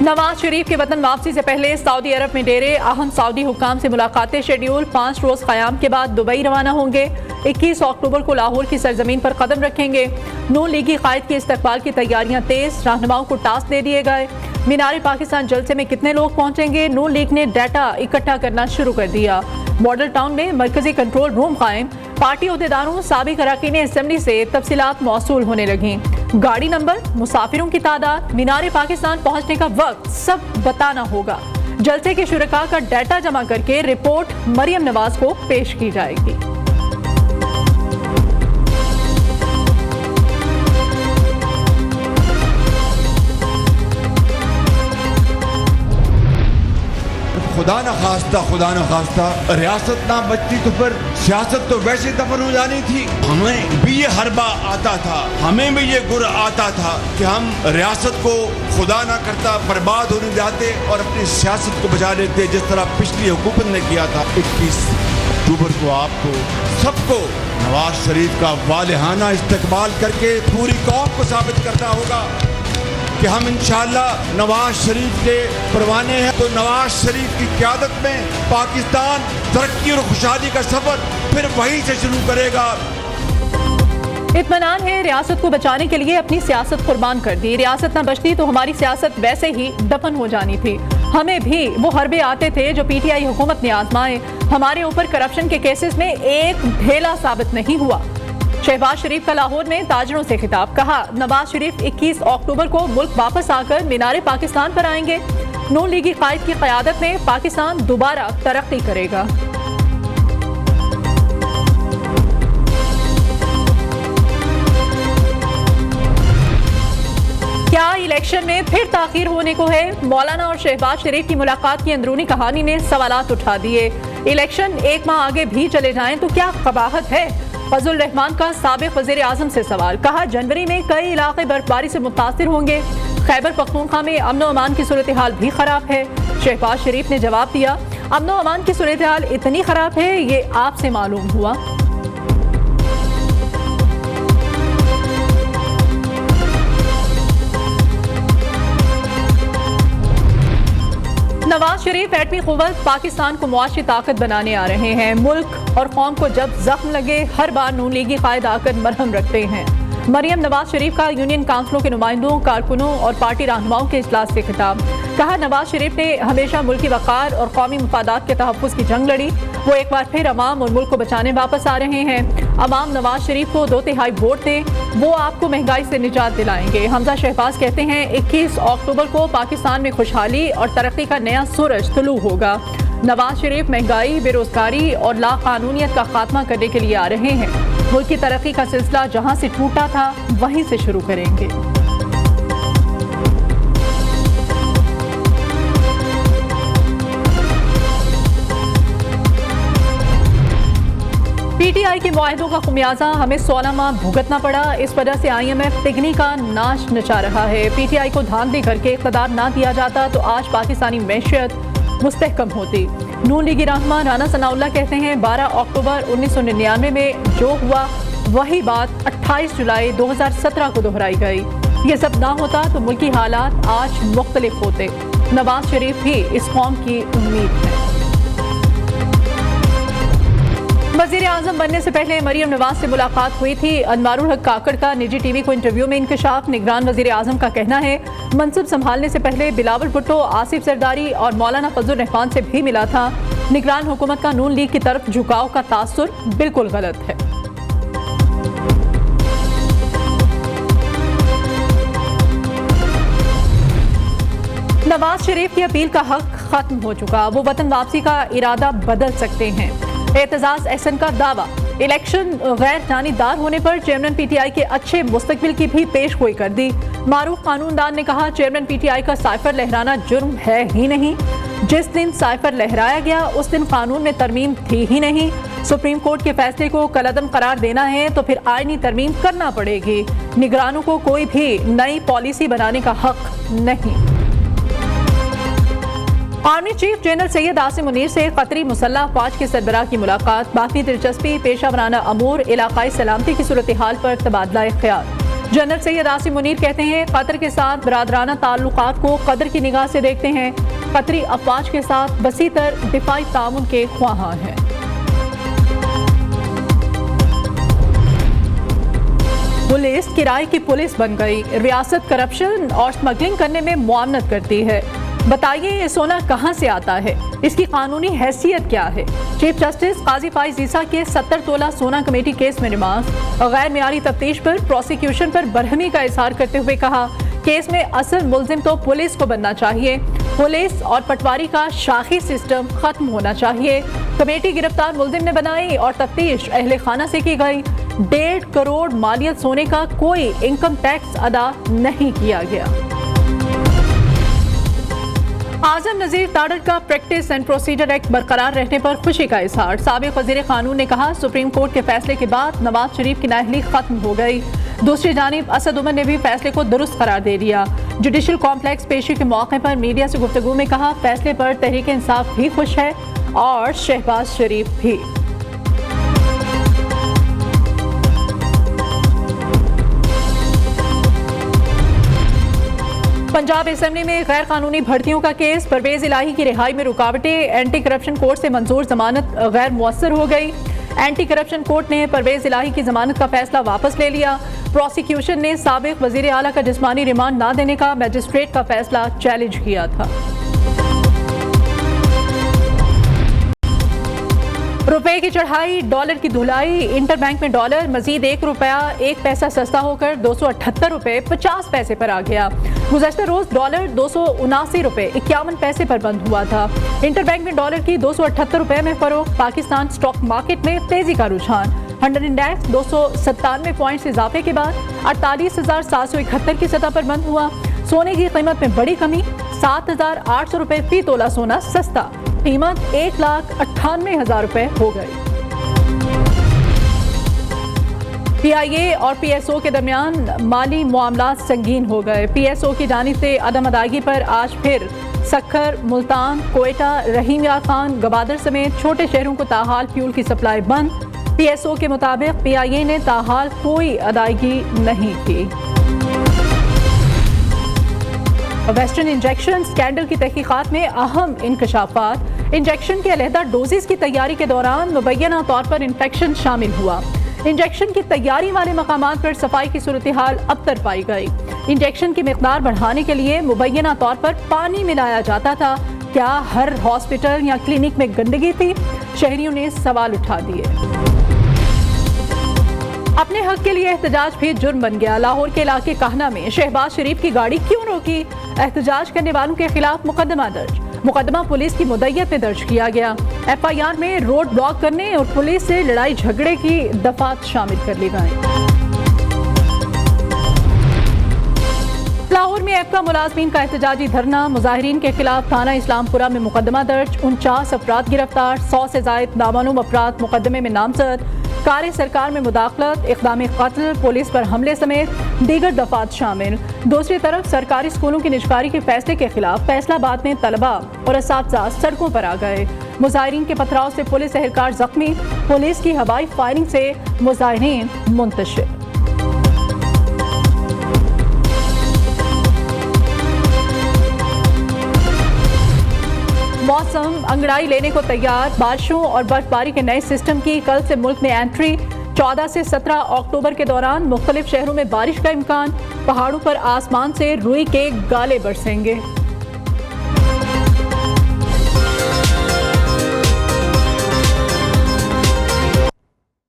नवाज शरीफ के वतन वापसी से पहले सऊदी अरब में डेरे अहम सऊदी हुक्काम से मुलाकातें शेड्यूल। 5 रोज क़याम के बाद दुबई रवाना होंगे। 21 अक्टूबर को लाहौर की सरजमीन पर कदम रखेंगे। नून लीगी कायद के इस्तकबाल की तैयारियां तेज, रहनुमाओं को टास्क दे दिए गए। मीनार पाकिस्तान जलसे में कितने लोग पहुंचेंगे, नून लीग ने डाटा इकट्ठा करना शुरू कर दिया। मॉडल टाउन में मरकजी कंट्रोल रूम कायम। पार्टी अहदेदारों साबिक अरकान असेंबली से तफसीलात मौसूल होने लगी। गाड़ी नंबर, मुसाफिरों की तादाद, मीनार पाकिस्तान पहुंचने का वक्त सब बताना होगा। जलसे के शुरका का डाटा जमा करके रिपोर्ट मरियम नवाज को पेश की जाएगी। खुदा न खास्ता रियासत ना बचती तो फिर सियासत तो वैसे दफन हो जानी थी। हमें भी ये हरबा आता था, हमें भी ये गुर आता था कि हम रियासत को खुदा ना करता बर्बाद होने जाते और अपनी सियासत को बचा लेते, जिस तरह पिछली हुकूमत ने किया था। 21 अक्टूबर को आपको सबको नवाज शरीफ का वालिहाना इस्तकबाल करके पूरी कौम को साबित करना होगा कि हम इंशाअल्लाह नवाज शरीफ के परवाने हैं। तो नवाज शरीफ की क़यादत में पाकिस्तान तरक्की और खुशहाली का सफर फिर वहीं से शुरू करेगा। इत्मीनान है, रियासत को बचाने के लिए अपनी सियासत कुर्बान कर दी। रियासत न बचती तो हमारी सियासत वैसे ही दफन हो जानी थी। हमें भी वो हरबे आते थे जो पीटीआई हुकूमत ने आजमाए। हमारे ऊपर करप्शन के केसेस में एक ढेला साबित नहीं हुआ। शहबाज शरीफ का लाहौर में ताजरों से खिताब, कहा नवाज शरीफ 21 अक्टूबर को मुल्क वापस आकर मीनार पाकिस्तान पर आएंगे। नून लीगी कायद की क़यादत में पाकिस्तान दोबारा तरक्की करेगा। क्या इलेक्शन में फिर ताखीर होने को है? मौलाना और शहबाज शरीफ की मुलाकात की अंदरूनी कहानी ने सवालात उठा दिए। इलेक्शन 1 माह आगे भी चले जाएं तो क्या कबाहत है? फजल रहमान का साबिक वज़ीर आज़म से सवाल, कहा जनवरी में कई इलाके बर्फबारी से मुतासिर होंगे। खैबर पख्तूनख्वा में अमन व अमान की सूरत हाल भी खराब है। शहबाज शरीफ ने जवाब दिया, अमन व अमान की सूरत हाल इतनी खराब है ये आपसे मालूम हुआ। नवाज शरीफ एटमी क़ुव्वत पाकिस्तान को मुआशी ताकत बनाने आ रहे हैं। मुल्क और कौम को जब जख्म लगे हर बार नून लीगी कायद आकर मरहम रखते हैं। मरियम नवाज शरीफ का यूनियन काउंसिलों के नुमाइंदों, कारकुनों और पार्टी रहनुमाओं के इजलास से खिताब, कहा नवाज शरीफ ने हमेशा मुल्की वक़ार और कौमी मफादात के तहफ़्फ़ुज़ की जंग लड़ी। वो एक बार फिर अवाम और मुल्क को बचाने वापस आ रहे हैं। अवाम नवाज शरीफ को 2/3 वोट दें, वो आपको महंगाई से निजात दिलाएंगे। हमजा शहबाज कहते हैं 21 अक्टूबर को पाकिस्तान में खुशहाली और तरक्की का नया सूरज तुलू होगा। नवाज शरीफ महंगाई, बेरोजगारी और लाकानूनियत का खात्मा करने के लिए आ रहे हैं। मुल्क की तरक्की का सिलसिला जहां से टूटा था वहीं से शुरू करेंगे। पीटीआई के मुआहदों का खुमियाजा हमें 16 माह भुगतना पड़ा। इस वजह से IMF तिगनी का नाश नचा रहा है। पीटीआई को धांधली करके इक़्तिदार ना दिया जाता तो आज पाकिस्तानी मैशियत मुस्तहकम होती। नून लीगी रहनुमा राना सनाउल्लाह कहते हैं 12 अक्टूबर 1999 में जो हुआ वही बात 28 जुलाई 2017 को दोहराई गई। ये सब ना होता तो मुल्की हालात आज मुख्तलिफ होते। नवाज शरीफ भी इस कौम की उम्मीद है। वज़ीर आज़म बनने से पहले मरियम नवाज से मुलाकात हुई थी। अनवारुल हक काकड़ का निजी टीवी को इंटरव्यू में इंकशाफ। निगरान वज़ीर आज़म का कहना है मनसब संभालने से पहले बिलावल भुट्टो, आसिफ जरदारी और मौलाना फजल रहमान से भी मिला था। निगरान हुकूमत का नून लीग की तरफ झुकाव का तासुर बिल्कुल गलत है। नवाज शरीफ की अपील का हक खत्म हो चुका, वो वतन वापसी का इरादा बदल सकते हैं। एतजाज एहसन का दावा, इलेक्शन गैर जानीदार होने पर चेयरमैन पीटीआई के अच्छे मुस्तकबिल की भी पेशगोई कर दी। मारूफ कानूनदान ने कहा चेयरमैन पीटीआई का साइफर लहराना जुर्म है ही नहीं। जिस दिन साइफर लहराया गया उस दिन कानून में तरमीम थी ही नहीं। सुप्रीम कोर्ट के फैसले को कलअदम करार देना है तो फिर आईनी तरमीम करना पड़ेगी। निगरानों को कोई भी नई पॉलिसी बनाने का हक नहीं। Army chief general Syed Asim Munir से कतरी मुसल्लह अफवाज के सरबराह की मुलाकात। बाकी दिलचस्पी, पेशा वराना अमूर, इलाकाई सलामती की सूरत हाल पर तबादला ख्याल। जनरल सैयद आसिम मुनीर कहते हैं, कतर के साथ बरादराना ताल्लुकात को कदर की निगाह से देखते हैं। कतरी अफवाज के साथ वसीतर दिफाई ताउन के ख्वाहां हैं। पुलिस किराए की पुलिस बन गई। रियासत करप्शन और स्मगलिंग करने में मुआवनत करती है। बताइए ये सोना कहां से आता है, इसकी कानूनी हैसियत क्या है। चीफ जस्टिस काजी फाइज ईसा के 70 तोला सोना कमेटी केस में रिमांड। गैर मियारी तफ्तीश पर प्रोसिक्यूशन पर बरहमी का इजहार करते हुए कहा, केस में असल मुल्जिम तो पुलिस को बनना चाहिए। पुलिस और पटवारी का शाखी सिस्टम खत्म होना चाहिए। कमेटी गिरफ्तार मुल्जिम ने बनाई और तफ्तीश अहले खाना से की गई। 1.5 करोड़ मालियत सोने का कोई इनकम टैक्स अदा नहीं किया गया। आजम नजीर ताडर का प्रैक्टिस एंड प्रोसीजर एक्ट बरकरार रहने पर खुशी का इजहार। साबिक वजीर कानून ने कहा, सुप्रीम कोर्ट के फैसले के बाद नवाज शरीफ की नाअहली खत्म हो गई। दूसरी जानिब असद उमर ने भी फैसले को दुरुस्त करार दे दिया। जुडिशल कॉम्प्लेक्स पेशी के मौके पर मीडिया से गुफ्तगू में कहा, फैसले पर तहरीक इंसाफ भी खुश है और शहबाज शरीफ भी। पंजाब असेंबली में गैर कानूनी भर्तियों का केस। परवेज इलाही की रिहाई में रुकावटें। एंटी करप्शन कोर्ट से मंजूर जमानत गैर मुअस्सर हो गई। एंटी करप्शन कोर्ट ने परवेज इलाही की जमानत का फैसला वापस ले लिया। प्रोसिक्यूशन ने साबिक वजीर आला का जिस्मानी रिमांड न देने का मजिस्ट्रेट का फैसला चैलेंज किया था। रुपए की चढ़ाई, डॉलर की धुलाई। इंटरबैंक में डॉलर मजीद ₹1 1 पैसा सस्ता होकर 278 रुपए 50 पैसे पर आ गया। गुज़श्ता रोज डॉलर 279 रुपए 51 पैसे पर बंद हुआ था। इंटरबैंक में डॉलर की 278 रुपए में फरोख्त। पाकिस्तान स्टॉक मार्केट में तेजी का रुझान। 100 इंडेक्स 297 पॉइंट्स इजाफे के बाद 48,771 की सतह पर बंद हुआ। सोने की कीमत में बड़ी कमी, 7,800 रुपए फी तोला सोना सस्ता। कीमत 1,98,000 रुपए हो गई। PIA और PSO के दरमियान माली मामलात संगीन हो गए। PSO की जानिब से अदम अदायगी पर आज फिर सक्खर, मुल्तान, कोयटा, रहीम यार खान, गवादर समेत छोटे शहरों को ताहाल फ्यूल की सप्लाई बंद। PSO के मुताबिक PIA ने ताहाल कोई अदायगी नहीं की। वेस्टर्न इंजेक्शन स्कैंडल की तहकीकात में अहम इंकशाफात। इंजेक्शन के अलहदा डोजेस की तैयारी के दौरान मुबैना तौर पर इन्फेक्शन शामिल हुआ। इंजेक्शन की तैयारी वाले मकामात पर सफाई की सूरत हाल अबतर पाई गई। इंजेक्शन की मिकदार बढ़ाने के लिए मुबैना तौर पर पानी मिलाया जाता था। क्या हर हॉस्पिटल या क्लिनिक में गंदगी थी? शहरियों ने सवाल उठा दिए। अपने हक के लिए एहतजाज भी जुर्म बन गया। लाहौर के इलाके काहना में शहबाज शरीफ की गाड़ी क्यों रोकी? एहतजाज करने वालों के खिलाफ मुकदमा दर्ज। मुकदमा पुलिस की मुद्दत में दर्ज किया गया। FIR में रोड ब्लॉक करने और पुलिस से लड़ाई झगड़े की दफात शामिल कर ली गई। लाहौर में एप्का मुलाजमीन का एहतजाजी धरना। मुजाहिरीन के खिलाफ थाना इस्लामपुरा में मुकदमा दर्ज। 49 अफराद गिरफ्तार। 100 से जायद नामालूम अफराद मुकदमे में नामजद। कार्य सरकार में मुदाखलत, इक़दाम कत्ल, पुलिस पर हमले समेत दीगर दफात शामिल। दूसरी तरफ सरकारी स्कूलों की निजकारी के फैसले के खिलाफ फैसलाबाद में तलबा और असातिज़ा सड़कों पर आ गए। मुजाहिरीन के पथराव से पुलिस एहलकार जख्मी। पुलिस की हवाई फायरिंग से मुजाहिरीन मुंतशिर। मौसम अंगड़ाई लेने को तैयार। बारिशों और बर्फबारी के नए सिस्टम की कल से मुल्क में एंट्री। 14 से 17 अक्टूबर के दौरान मुख्तलिफ शहरों में बारिश का इम्कान। पहाड़ों पर आसमान से रुई के गाले बरसेंगे।